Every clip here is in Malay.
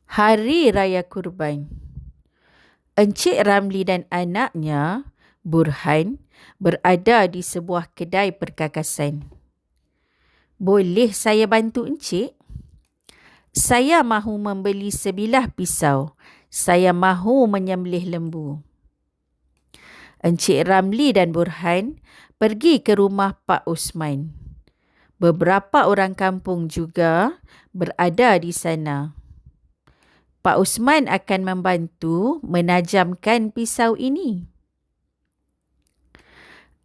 Hari Raya Kurban. Encik Ramli dan anaknya, Burhan, berada di sebuah kedai perkakasan. Boleh saya bantu encik? Saya mahu membeli sebilah pisau. Saya mahu menyembelih lembu. Encik Ramli dan Burhan pergi ke rumah Pak Osman. Beberapa orang kampung juga berada di sana. Pak Osman akan membantu menajamkan pisau ini.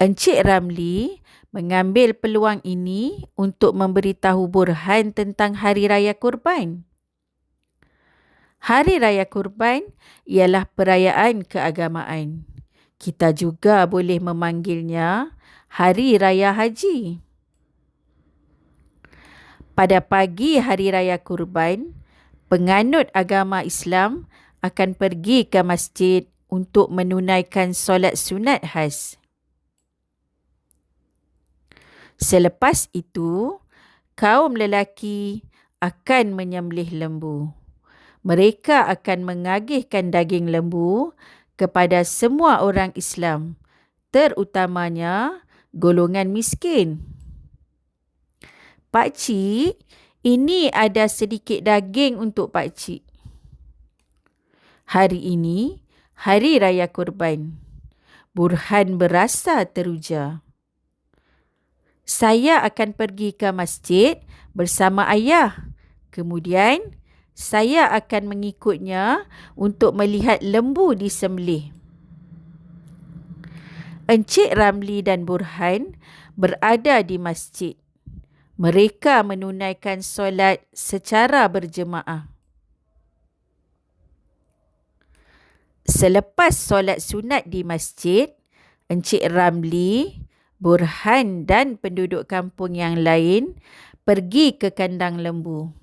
Encik Ramli mengambil peluang ini untuk memberitahu Burhan tentang Hari Raya Kurban. Hari Raya Kurban ialah perayaan keagamaan. Kita juga boleh memanggilnya Hari Raya Haji. Pada pagi Hari Raya Kurban, penganut agama Islam akan pergi ke masjid untuk menunaikan solat sunat khas. Selepas itu, kaum lelaki akan menyembelih lembu. Mereka akan mengagihkan daging lembu kepada semua orang Islam, terutamanya golongan miskin. Pakcik, ini ada sedikit daging untuk pakcik. Hari ini, Hari Raya Kurban. Burhan berasa teruja. Saya akan pergi ke masjid bersama ayah. Kemudian, saya akan mengikutnya untuk melihat lembu disembelih. Encik Ramli dan Burhan berada di masjid. Mereka menunaikan solat secara berjemaah. Selepas solat sunat di masjid, Encik Ramli, Burhan dan penduduk kampung yang lain pergi ke kandang lembu.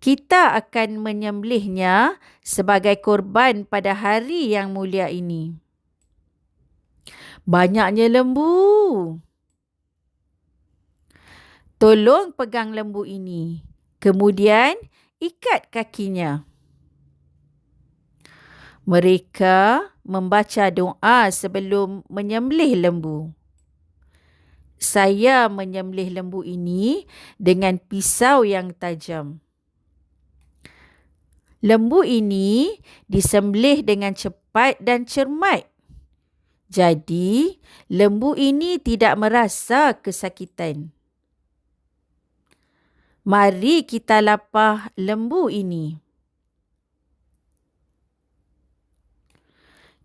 Kita akan menyembelihnya sebagai korban pada hari yang mulia ini. Banyaknya lembu. Tolong pegang lembu ini. Kemudian ikat kakinya. Mereka membaca doa sebelum menyembelih lembu. Saya menyembelih lembu ini dengan pisau yang tajam. Lembu ini disembelih dengan cepat dan cermat. Jadi, lembu ini tidak merasa kesakitan. Mari kita lapah lembu ini.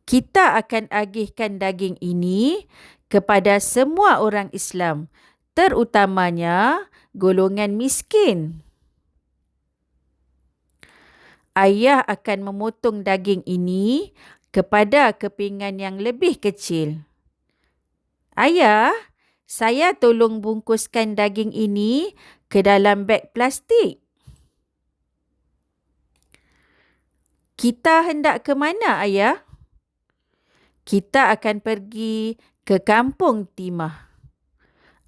Kita akan agihkan daging ini kepada semua orang Islam, terutamanya golongan miskin. Ayah akan memotong daging ini kepada kepingan yang lebih kecil. Ayah, saya tolong bungkuskan daging ini ke dalam beg plastik. Kita hendak ke mana, ayah? Kita akan pergi ke kampung Timah.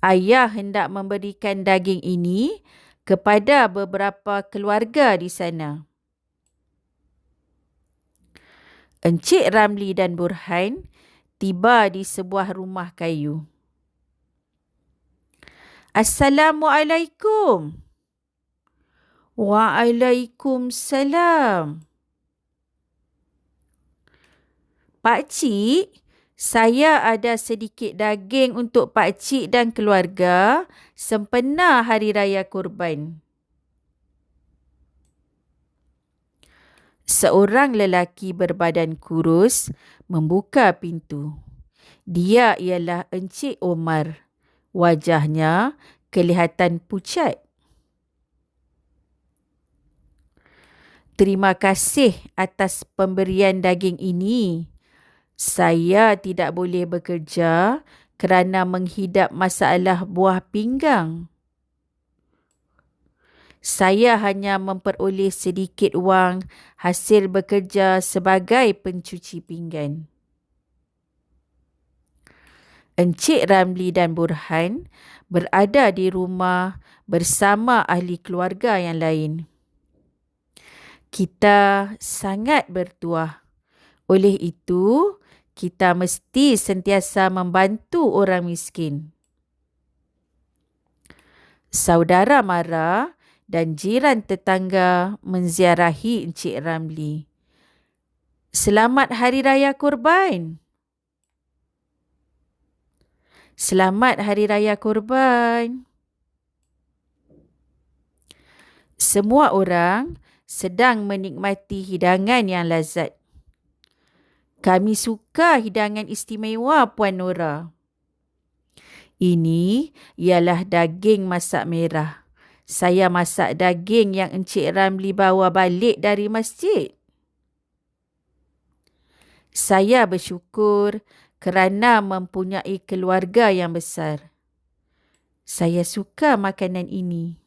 Ayah hendak memberikan daging ini kepada beberapa keluarga di sana. Encik Ramli dan Burhan tiba di sebuah rumah kayu. Assalamualaikum. Waalaikumsalam. Pakcik, saya ada sedikit daging untuk pakcik dan keluarga sempena Hari Raya Kurban. Seorang lelaki berbadan kurus membuka pintu. Dia ialah Encik Omar. Wajahnya kelihatan pucat. Terima kasih atas pemberian daging ini. Saya tidak boleh bekerja kerana menghidap masalah buah pinggang. Saya hanya memperoleh sedikit wang hasil bekerja sebagai pencuci pinggan. Encik Ramli dan Burhan berada di rumah bersama ahli keluarga yang lain. Kita sangat bertuah. Oleh itu, kita mesti sentiasa membantu orang miskin. Saudara mara dan jiran tetangga menziarahi Encik Ramli. Selamat Hari Raya Korban. Selamat Hari Raya Korban. Semua orang sedang menikmati hidangan yang lazat. Kami suka hidangan istimewa Puan Nora. Ini ialah daging masak merah. Saya masak daging yang Encik Ramli bawa balik dari masjid. Saya bersyukur kerana mempunyai keluarga yang besar. Saya suka makanan ini.